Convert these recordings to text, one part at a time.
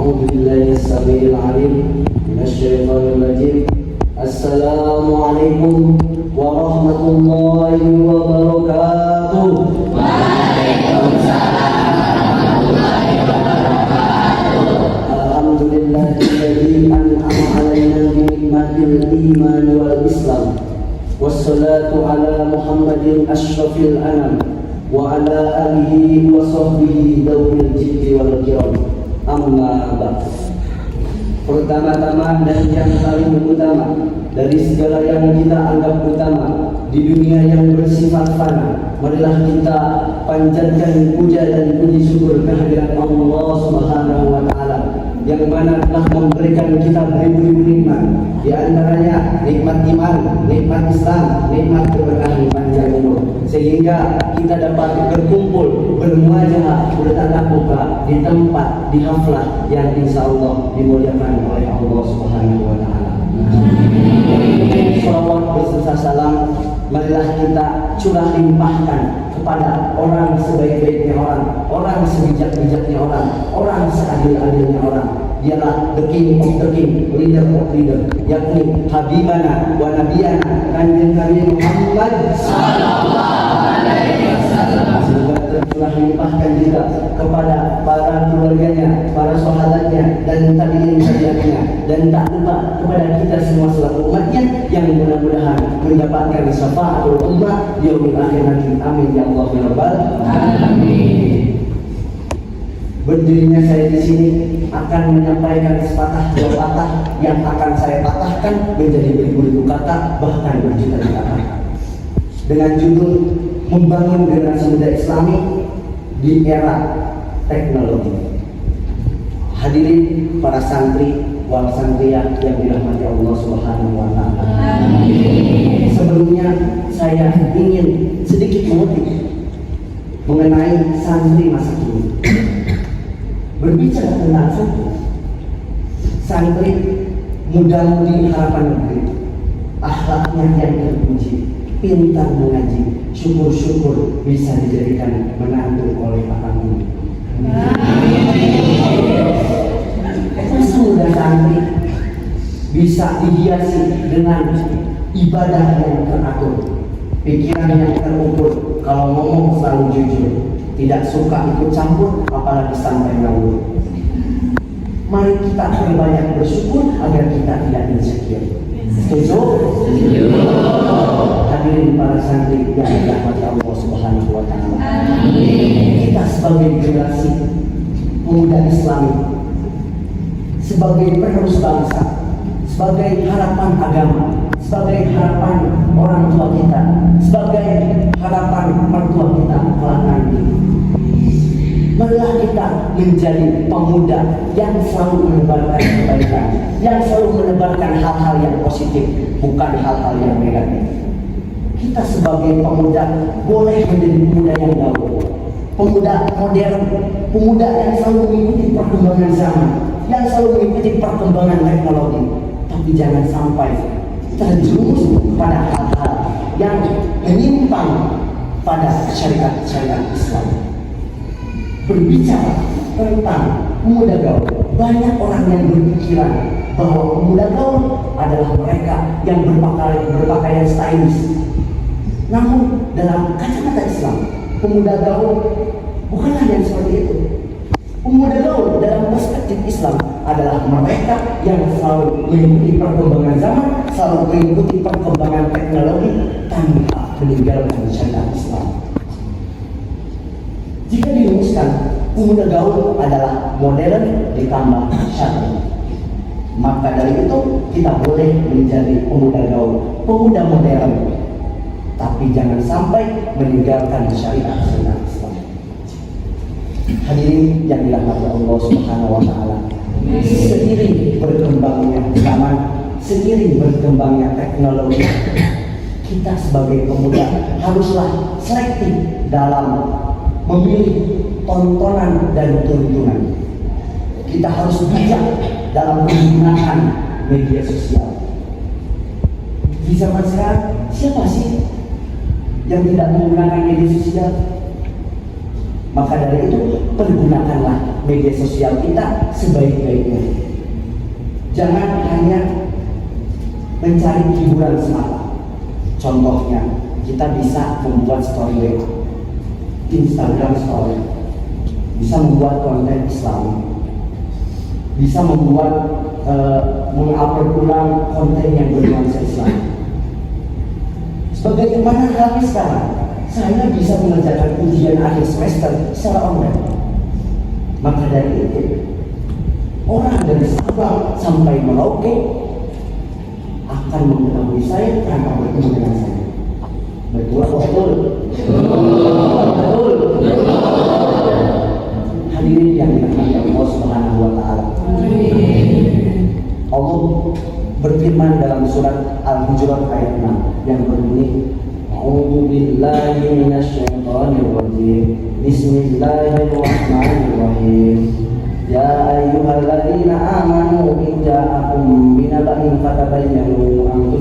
أعوذ بالله السميع العليم من الشيطان الرجيم. السلام عليكم ورحمة الله وبركاته. Waalaikumsalam warahmatullahi wabarakatuh. Alhamdulillahilladzi an'ama 'alaina bi nikmatil iman wal islam. Wassalatu ala Muhammadin asyrafil anam wa ala alihi wa sahbihi dawil jiddi wal kiram. Amma ba'd. Pertama-tama dan yang paling utama dari segala yang kita anggap utama di dunia yang bersifat fana, marilah kita panjatkan puja dan puji syukur kehadirat Allah Subhanahu wa taala yang mana telah memberikan kita beribu-ribu nikmat, di antaranya nikmat iman, nikmat Islam, nikmat keberkahan panjang umur, sehingga kita dapat berkumpul, bermuajah, bertatap muka di tempat, di haflah yang insya Allah dimuliakan oleh Allah Subhanahu wa taala. Salawat beserta salam marilah kita curah limpahkan kepada orang sebaik-baiknya orang, orang sebijak-bijaknya orang, orang seadil-adilnya orang. Dialah the king of the king, leader of leader, yakni Habibana wa Nabiyana Kanjeng Nabi Muhammad sallallahu alaihi wasallam. Telah limpahkan juga kepada para keluarganya, para sahabatnya, dan tabi'in-tabi'innya, dan tak lupa kepada kita semua selaku umatnya yang mudah-mudahan mendapatkan syafaatul ummah di yaumil akhir nanti. Amin ya Allah ya rabbal alamin. Berdirinya saya di sini akan menyampaikan sepatah dua patah yang akan saya patahkan menjadi beribu-ribu kata, bahkan berjuta-juta kata, dengan judul membangun generasi muda Islami di era teknologi. Hadirin para santri wal santriya yang dirahmati Allah Subhanahu wa taala. Sebelumnya saya ingin sedikit mengutip mengenai santri masa kini. Berbicara tentang santri muda-mudi harapan negeri, akhlaknya yang terpuji, pintar mengaji, syukur-syukur bisa dijadikan menantu oleh Pak Amin. Masa muda santri bisa dihiasi dengan ibadah yang teratur, pikiran yang terukur, kalau ngomong selalu jujur, tidak suka ikut campur, apalagi sampai ngawur. Mari kita berbanyak bersyukur agar kita tidak insecure. Setuju? Hadirin para santri yang dirahmati Allah Subhanahu wa taala. Kita sebagai generasi pemuda Islami, sebagai penerus bangsa, sebagai harapan agama, sebagai harapan orang tua kita, sebagai harapan mertua kita kelak nanti, marilah kita menjadi pemuda yang selalu menebarkan kebaikan, yang selalu menebarkan hal-hal yang positif, bukan hal-hal yang negatif. Kita sebagai pemuda boleh menjadi pemuda yang gaul, pemuda modern, pemuda yang selalu mengikuti perkembangan zaman, yang selalu mengikuti perkembangan teknologi, tapi jangan sampai terjerumus pada hal-hal yang menyimpang pada syariat Islam. Berbicara tentang pemuda gaul, banyak orang yang berpikiran bahwa pemuda gaul adalah mereka yang berpakaian stylish. Namun dalam kacamata Islam, pemuda gaul bukanlah yang seperti itu. Pemuda gaul dalam perspektif Islam adalah mereka yang selalu mengikuti perkembangan zaman, selalu mengikuti perkembangan teknologi tanpa meninggalkan syariat Islam. Jika dirumuskan, pemuda gaul adalah modern ditambah syar'i, maka dari itu kita boleh menjadi pemuda gaul, pemuda modern, tapi jangan sampai meninggalkan syariat Islam. Hadirin yang dirahmati Allah Subhanahu wa taala, seiring berkembangnya zaman, seiring berkembangnya teknologi, kita sebagai pemuda haruslah selektif dalam memilih tontonan dan tuntunan. Kita harus bijak dalam menggunakan media sosial. Di zaman sekarang, siapa sih yang tidak menggunakan media sosial? Maka dari itu pergunakanlah media sosial kita sebaik-baiknya. Jangan hanya mencari hiburan semata. Contohnya, kita bisa membuat story WA, Instagram story, bisa membuat konten Islam, bisa membuat mengupload ulang konten yang bernuansa Islam. Sebagaimana halnya sekarang, saya bisa mengerjakan ujian akhir semester secara online. Maka dari itu, orang dari Sabang sampai Merauke akan mengetahui saya tanpa bertemu dengan saya. Betul atau betul? Betul. Hadirin yang dirahmati Allah Subhanahu wa taala. Allah berfirman dalam surat Al-Hujurat ayat 6 yang berbunyi, A'udzu billahi minasyaitonir rajim. Bismillahirrahmanirrahim. Ya ayyuhalladzina amanu in ja'akum binaba'in fatabayyanu an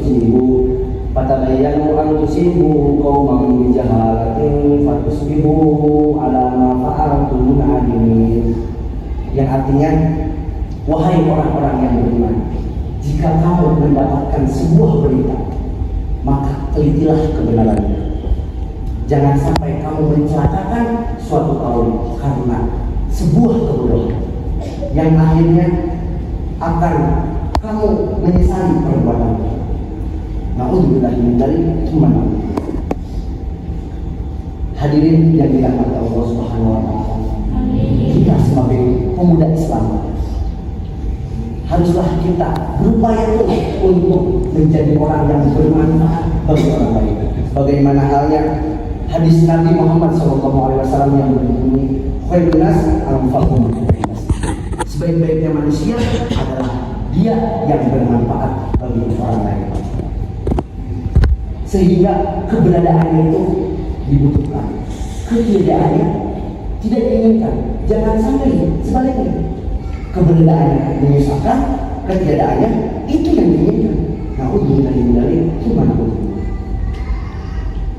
tusibu qauman bijahalatin fatusbihu ala ma fa'altum nadimin. Yang artinya, wahai orang-orang yang beriman, jika kamu mendapatkan sebuah berita, maka telitilah kebenarannya. Jangan sampai kamu mencelakakan suatu kaum karena sebuah kebodohan yang akhirnya akan kamu menyesali perbuatanmu. Na'udzubillah min dzalik. Hadirin yang dirahmati Allah Subhanahu wa taala. Kita sebagai pemuda Islam haruslah kita berupaya untuk menjadi orang yang bermanfaat bagi orang lain. Bagaimana halnya hadis Nabi Muhammad SAW yang berbunyi, khairun nas anfa'uhum linnas. Sebaik-baiknya manusia adalah dia yang bermanfaat bagi orang lain. Sehingga keberadaannya itu dibutuhkan, ketiadaannya tidak diinginkan. Jangan sampai sebaliknya, keberadaannya menyusahkan, ketiadaannya itu yang diinginkan. Na'udzubillah min dzalik.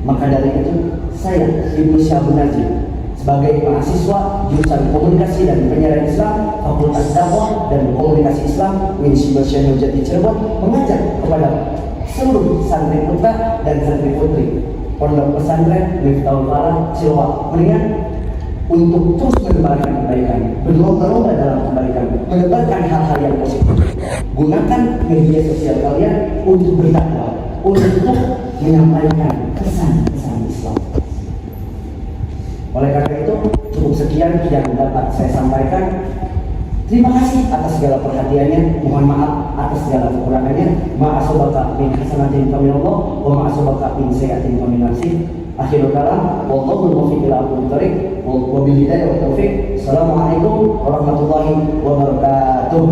Maka dari itu, saya Ibnu Syahbun Najib sebagai mahasiswa jurusan Komunikasi dan Penyiaran Islam Fakultas Dakwah dan Komunikasi Islam Universitas Syekh Jati Cirebon mengajak kepada seluruh santri putra dan santri putri Pondok Pesantren Miftahul Falah Cilowak Kuningan untuk terus menebarkan kebaikan, berlomba-lomba dalam kebaikan, menebarkan hal-hal yang positif. Gunakan media sosial kalian untuk berdakwah, untuk menyampaikan pesan-pesan Islam. Oleh karena itu, cukup sekian yang dapat saya sampaikan. Terima kasih atas segala perhatiannya. Mohon maaf atas segala kekurangannya. Ma'asobaka min hasanatin faminallah wa ma'asobaka min sayyatin famin nafsi. Akhirul kalam, wallahul muwaffiq ila aqwamit thoriq, wa bil hidayah wa taufiq. Assalamualaikum warahmatullahi wabarakatuh.